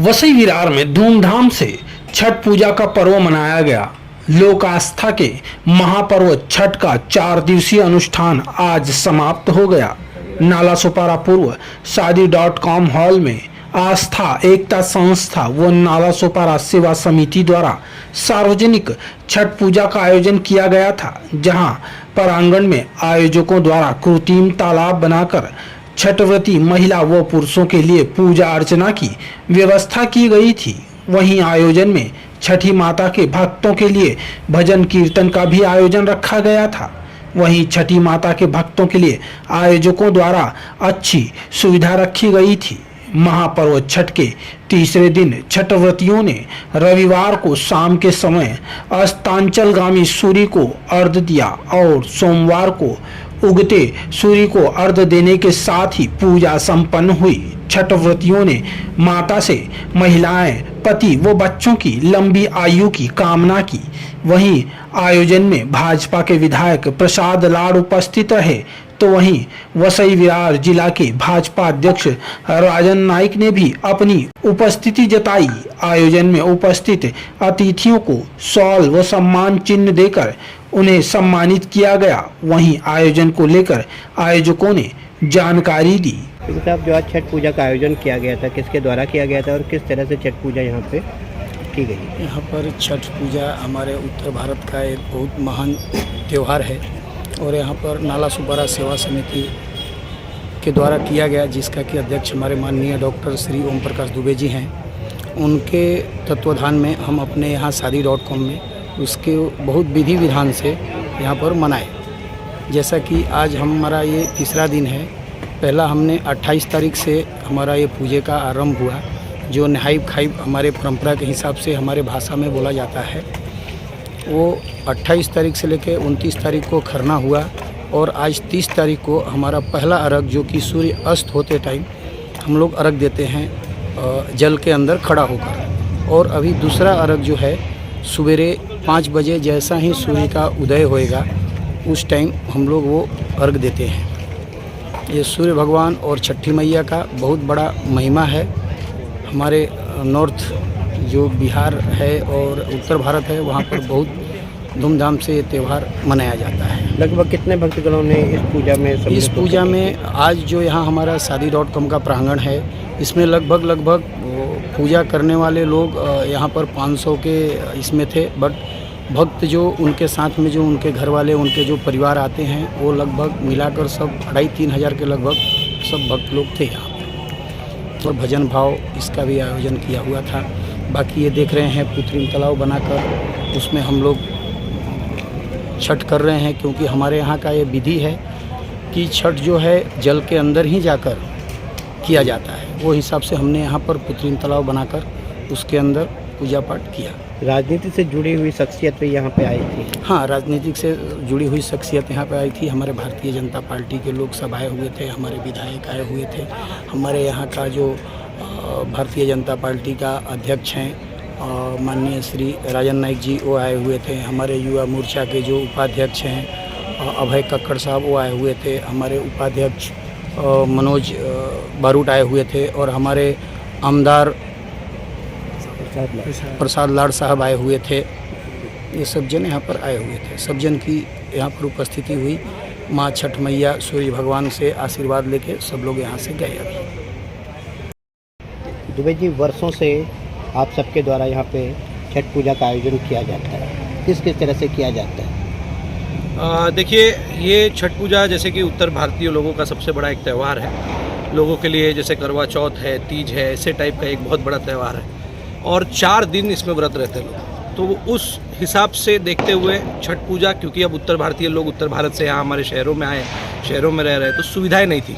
वसई विरार में धूमधाम से छठ पूजा का पर्व मनाया गया। लोक आस्था के महापर्व छठ का 4 दिवसीय अनुष्ठान आज समाप्त हो गया। नाला सुपारा पूर्व शादी.com हॉल में आस्था एकता संस्था व नाला सुपारा सेवा समिति द्वारा सार्वजनिक छठ पूजा का आयोजन किया गया था, जहां परांगण में आयोजकों द्वारा कृत्रिम तालाब बनाकर छठव्रती महिला व पुरुषों के लिए पूजा अर्चना की व्यवस्था की गई थी। वहीं आयोजन में छठी माता के भक्तों के लिए भजन कीर्तन का भी आयोजन रखा गया था। वहीं छठी माता के भक्तों के लिए आयोजकों द्वारा अच्छी सुविधा रखी गई थी। महापर्व छठ के तीसरे दिन छठव्रतियों ने रविवार को शाम के समय अस्तांचलगामी सूर्य को अर्घ्य दिया और सोमवार को उगते सूर्य को अर्घ्य देने के साथ ही पूजा संपन्न हुई। छठव्रतियों ने माता से महिलाएं, पति व बच्चों की लंबी आयु की कामना की। वहीं आयोजन में भाजपा के विधायक प्रसाद लाड़ उपस्थित रहे, तो वहीं वसई विरार जिला के भाजपा अध्यक्ष राजन नाइक ने भी अपनी उपस्थिति जताई। आयोजन में उपस्थित अतिथियों को शॉल व सम्मान चिन्ह देकर उन्हें सम्मानित किया गया। वहीं आयोजन को लेकर आयोजकों ने जानकारी दी। साहब, जो आज छठ पूजा का आयोजन किया गया था, किसके द्वारा किया गया था और किस तरह से छठ पूजा यहाँ पे की गई? यहाँ पर छठ पूजा हमारे उत्तर भारत का एक बहुत महान त्यौहार है और यहाँ पर नाला सुपारा सेवा समिति के द्वारा किया गया, जिसका कि अध्यक्ष हमारे माननीय डॉक्टर श्री ओम प्रकाश दुबे जी हैं। उनके तत्वाधान में हम अपने यहाँ शादी.com में उसके बहुत विधि विधान से यहाँ पर मनाए। जैसा कि आज हमारा ये तीसरा दिन है। पहला हमने 28 तारीख से हमारा ये पूजे का आरंभ हुआ, जो नहाइब खाइब हमारे परंपरा के हिसाब से हमारे भाषा में बोला जाता है। वो 28 तारीख से लेकर 29 तारीख को खरना हुआ और आज 30 तारीख को हमारा पहला अर्घ, जो कि सूर्य अस्त होते टाइम हम लोग अर्घ देते हैं जल के अंदर खड़ा होकर। और अभी दूसरा अर्घ जो है सवेरे 5 बजे जैसा ही सूर्य का उदय होएगा उस टाइम हम लोग वो अर्घ देते हैं। ये सूर्य भगवान और छठी मैया का बहुत बड़ा महिमा है। हमारे नॉर्थ जो बिहार है और उत्तर भारत है, वहाँ पर बहुत धूमधाम से ये त्यौहार मनाया जाता है। लगभग कितने भक्तगणों ने इस पूजा में इस पूजा में आज जो यहाँ हमारा शादी.com का प्रांगण है, इसमें लगभग पूजा करने वाले लोग यहाँ पर 500 के इसमें थे, बट भक्त जो उनके साथ में जो उनके घर वाले, उनके जो परिवार आते हैं, वो लगभग मिलाकर सब 2,500-3 हज़ार के लगभग सब भक्त लोग थे यहाँ पर। और भजन भाव इसका भी आयोजन किया हुआ था। बाकी ये देख रहे हैं कृत्रिम तालाब बनाकर उसमें हम लोग छठ कर रहे हैं, क्योंकि हमारे यहाँ का ये विधि है कि छठ जो है जल के अंदर ही जाकर किया जाता है। वो हिसाब से हमने यहाँ पर कृत्रिम तालाब बनाकर उसके अंदर पूजा पाठ किया। राजनीति से जुड़ी हुई शख्सियत भी यहाँ पे आई थी? हाँ, राजनीतिक से जुड़ी हुई शख्सियत यहाँ पे आई थी। हमारे भारतीय जनता पार्टी के लोग सब आए हुए थे, हमारे विधायक आए हुए थे। हमारे यहाँ का जो भारतीय जनता पार्टी का अध्यक्ष हैं माननीय श्री राजन नाइक जी, वो आए हुए थे। हमारे युवा मोर्चा के जो उपाध्यक्ष हैं अभय कक्कड़ साहब, वो आए हुए थे। हमारे उपाध्यक्ष मनोज बारूट आए हुए थे और हमारे आमदार प्रसाद लाड़ साहब आए हुए थे। ये सब जन यहाँ पर आए हुए थे। सब जन की यहाँ पर उपस्थिति हुई। माँ छठ मैया सूर्य भगवान से आशीर्वाद लेके सब लोग यहाँ से गए। अभी दुबे जी, वर्षों से आप सबके द्वारा यहाँ पे छठ पूजा का आयोजन किया जाता है, किस किस तरह से किया जाता है? देखिए, ये छठ पूजा जैसे कि उत्तर भारतीय लोगों का सबसे बड़ा एक त्यौहार है। लोगों के लिए जैसे करवा चौथ है, तीज है, ऐसे टाइप का एक बहुत बड़ा त्यौहार है और 4 दिन इसमें व्रत रहते हैं लोग। तो उस हिसाब से देखते हुए छठ पूजा, क्योंकि अब उत्तर भारतीय लोग उत्तर भारत से यहाँ हमारे शहरों में आए, शहरों में रह रहे, तो सुविधाएं नहीं थी।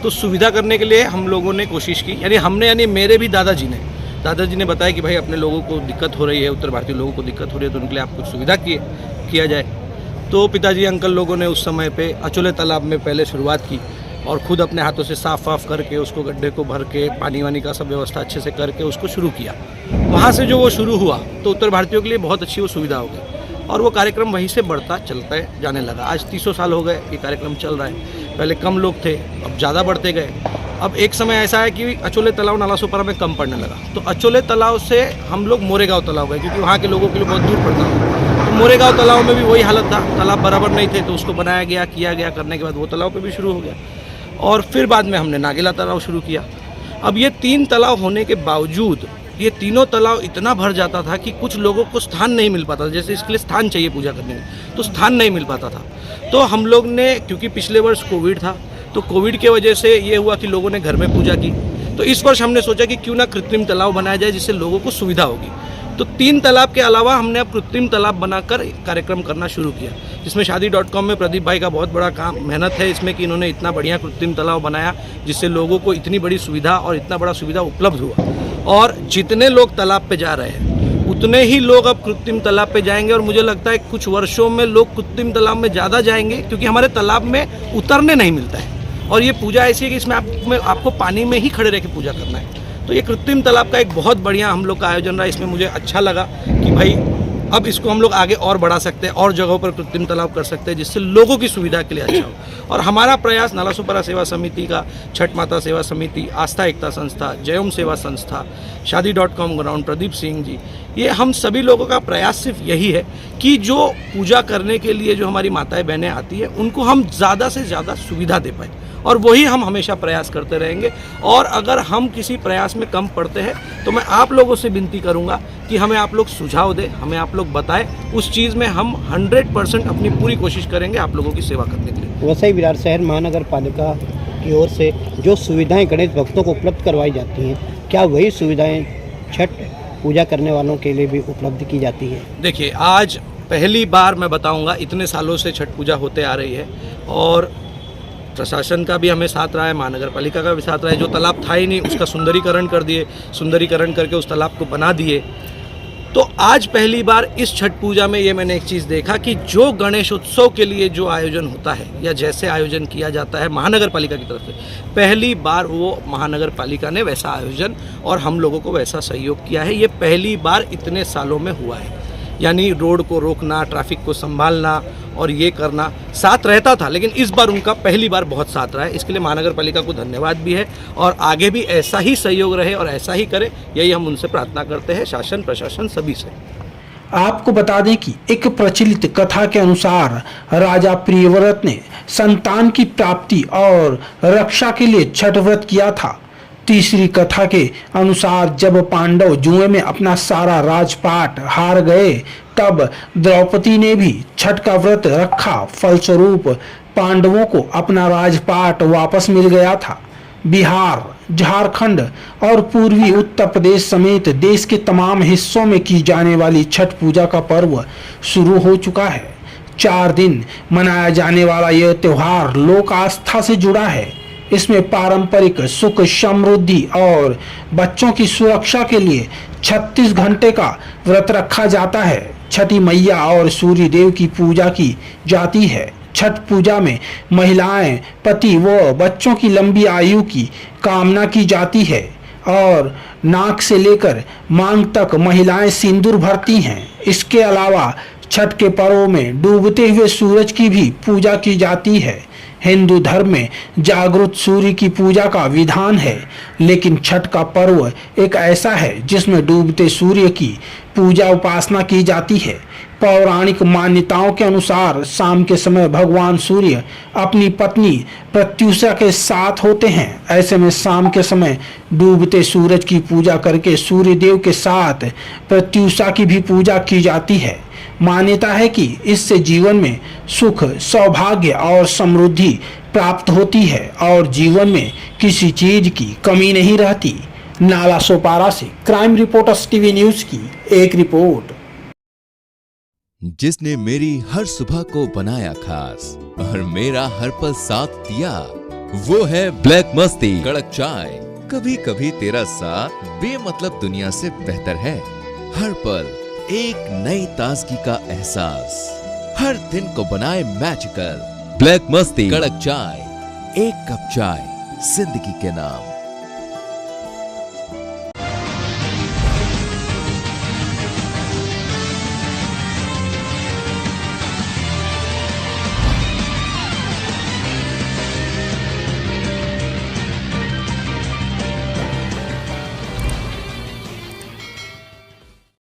तो सुविधा करने के लिए हम लोगों ने कोशिश की, यानी मेरे भी दादाजी ने बताया कि भाई अपने लोगों को दिक्कत हो रही है, उत्तर भारतीय लोगों को दिक्कत हो रही है, तो उनके लिए आप कुछ सुविधा किया जाए। तो पिताजी अंकल लोगों ने उस समय पे अचोले तालाब में पहले शुरुआत की और ख़ुद अपने हाथों से साफ़ करके उसको गड्ढे को भर के पानी वानी का सब व्यवस्था अच्छे से करके उसको शुरू किया। वहाँ से जो वो शुरू हुआ तो उत्तर भारतीयों के लिए बहुत अच्छी वो सुविधा हो गई और वो कार्यक्रम वहीं से बढ़ता चलता जाने लगा। आज 300 साल हो गए ये कार्यक्रम चल रहा है। पहले कम लोग थे, अब ज़्यादा बढ़ते गए। अब एक समय ऐसा है कि अचोले तालाब नालासोपारा में कम पड़ने लगा, तो अचोले तालाब से हम लोग मोरेगांव तालाब गए, क्योंकि वहाँ के लोगों के लिए बहुत दूर पड़ता था। तो मोरेगांव तालाब में भी वही हालत था, तालाब बराबर नहीं थे, तो उसको बनाया गया, किया गया, करने के बाद वो तालाब पे भी शुरू हो गया। और फिर बाद में हमने नागेला तालाब शुरू किया। अब ये 3 तालाब होने के बावजूद ये तीनों तालाब इतना भर जाता था कि कुछ लोगों को स्थान नहीं मिल पाता था। जैसे इसके लिए स्थान चाहिए पूजा करने में, तो स्थान नहीं मिल पाता था। तो हम लोग ने, क्योंकि पिछले वर्ष कोविड था, तो कोविड के वजह से ये हुआ कि लोगों ने घर में पूजा की। तो इस वर्ष हमने सोचा कि क्यों ना कृत्रिम तालाब बनाया जाए, जिससे लोगों को सुविधा होगी। तो 3 तालाब के अलावा हमने अब कृत्रिम तालाब बनाकर कार्यक्रम करना शुरू किया, जिसमें शादी.com में प्रदीप भाई का बहुत बड़ा काम मेहनत है इसमें, कि इन्होंने इतना बढ़िया कृत्रिम तालाब बनाया जिससे लोगों को इतनी बड़ी सुविधा और इतना बड़ा सुविधा उपलब्ध हुआ। और जितने लोग तालाब पे जा रहे हैं उतने ही लोग अब कृत्रिम तालाब पे जाएंगे, और मुझे लगता है कुछ वर्षों में लोग कृत्रिम तालाब में ज़्यादा जाएंगे, क्योंकि हमारे तालाब में उतरने नहीं मिलता है। और ये पूजा ऐसी है कि इसमें आपको पानी में ही खड़े रह के पूजा करना है। तो ये कृत्रिम तालाब का एक बहुत बढ़िया हम लोग का आयोजन रहा। इसमें मुझे अच्छा लगा कि भाई अब इसको हम लोग आगे और बढ़ा सकते हैं, और जगहों पर कृत्रिम तालाब कर सकते हैं, जिससे लोगों की सुविधा के लिए अच्छा हो। और हमारा प्रयास नालासोपारा सेवा समिति का, छठ माता सेवा समिति, आस्था एकता संस्था, जयम सेवा संस्था, शादी.com ग्राउंड, प्रदीप सिंह जी, ये हम सभी लोगों का प्रयास सिर्फ यही है कि जो पूजा करने के लिए जो हमारी माताएं बहनें आती है उनको हम ज़्यादा से ज़्यादा सुविधा दे पाएँ, और वही हम हमेशा प्रयास करते रहेंगे। और अगर हम किसी प्रयास में कम पड़ते हैं तो मैं आप लोगों से विनती करूंगा कि हमें आप लोग सुझाव दें, हमें आप लोग बताएं। उस चीज़ में हम 100% अपनी पूरी कोशिश करेंगे आप लोगों की सेवा करने के लिए। वैसे ही विरार शहर महानगर पालिका की ओर से जो सुविधाएं गणेश भक्तों को उपलब्ध करवाई जाती हैं, क्या वही सुविधाएं छठ पूजा करने वालों के लिए भी उपलब्ध की जाती हैं? देखिए, आज पहली बार मैं बताऊँगा, इतने सालों से छठ पूजा होते आ रही है, और प्रशासन का भी हमें साथ रहा है, महानगर पालिका का भी साथ रहा है। जो तालाब था ही नहीं उसका सुंदरीकरण कर दिए, सुंदरीकरण करके उस तालाब को बना दिए। तो आज पहली बार इस छठ पूजा में ये मैंने एक चीज़ देखा कि जो गणेश उत्सव के लिए जो आयोजन होता है या जैसे आयोजन किया जाता है महानगर पालिका की तरफ से, पहली बार वो महानगर पालिका ने वैसा आयोजन और हम लोगों को वैसा सहयोग किया है। ये पहली बार इतने सालों में हुआ है। यानी रोड को रोकना, ट्रैफिक को संभालना और ये करना साथ रहता था, लेकिन इस बार उनका पहली बार बहुत साथ रहा है। इसके लिए महानगर पालिका को धन्यवाद भी है, और आगे भी ऐसा ही सहयोग रहे और ऐसा ही करे, यही हम उनसे प्रार्थना करते हैं, शासन प्रशासन सभी से। आपको बता दें कि एक प्रचलित कथा के अनुसार राजा प्रियव्रत ने संतान की प्राप्ति और रक्षा के लिए छठ व्रत किया था। तीसरी कथा के अनुसार जब पांडव जुए में अपना सारा राजपाट हार गए, तब द्रौपदी ने भी छठ का व्रत रखा। फलस्वरूप पांडवों को अपना राजपाट वापस मिल गया था। बिहार, झारखंड और पूर्वी उत्तर प्रदेश समेत देश के तमाम हिस्सों में की जाने वाली छठ पूजा का पर्व शुरू हो चुका है। 4 दिन मनाया जाने वाला यह त्योहार लोक आस्था से जुड़ा है। इसमें पारंपरिक सुख, समृद्धि और बच्चों की सुरक्षा के लिए 36 घंटे का व्रत रखा जाता है। छठी मैया और सूर्य देव की पूजा की जाती है। छठ पूजा में महिलाएं पति व बच्चों की लंबी आयु की कामना की जाती है, और नाक से लेकर मांग तक महिलाएं सिंदूर भरती हैं। इसके अलावा छठ के पर्व में डूबते हुए सूरज की भी पूजा की जाती है। हिंदू धर्म में जागृत सूर्य की पूजा का विधान है, लेकिन छठ का पर्व एक ऐसा है जिसमें डूबते सूर्य की पूजा उपासना की जाती है। पौराणिक मान्यताओं के अनुसार शाम के समय भगवान सूर्य अपनी पत्नी प्रत्युषा के साथ होते हैं। ऐसे में शाम के समय डूबते सूरज की पूजा करके सूर्य देव के साथ प्रत्युषा की भी पूजा की जाती है। मान्यता है कि इससे जीवन में सुख, सौभाग्य और समृद्धि प्राप्त होती है और जीवन में किसी चीज की कमी नहीं रहती। नालासोपारा से क्राइम रिपोर्टर्स टीवी न्यूज की एक रिपोर्ट। जिसने मेरी हर सुबह को बनाया खास और मेरा हर पल साथ दिया, वो है ब्लैक मस्ती कड़क चाय। कभी कभी तेरा साथ बेमतलब दुनिया से बेहतर है। हर पल एक नई ताजगी का एहसास, हर दिन को बनाए मैजिकल। ब्लैक मस्ती कड़क चाय, एक कप चाय जिंदगी के नाम।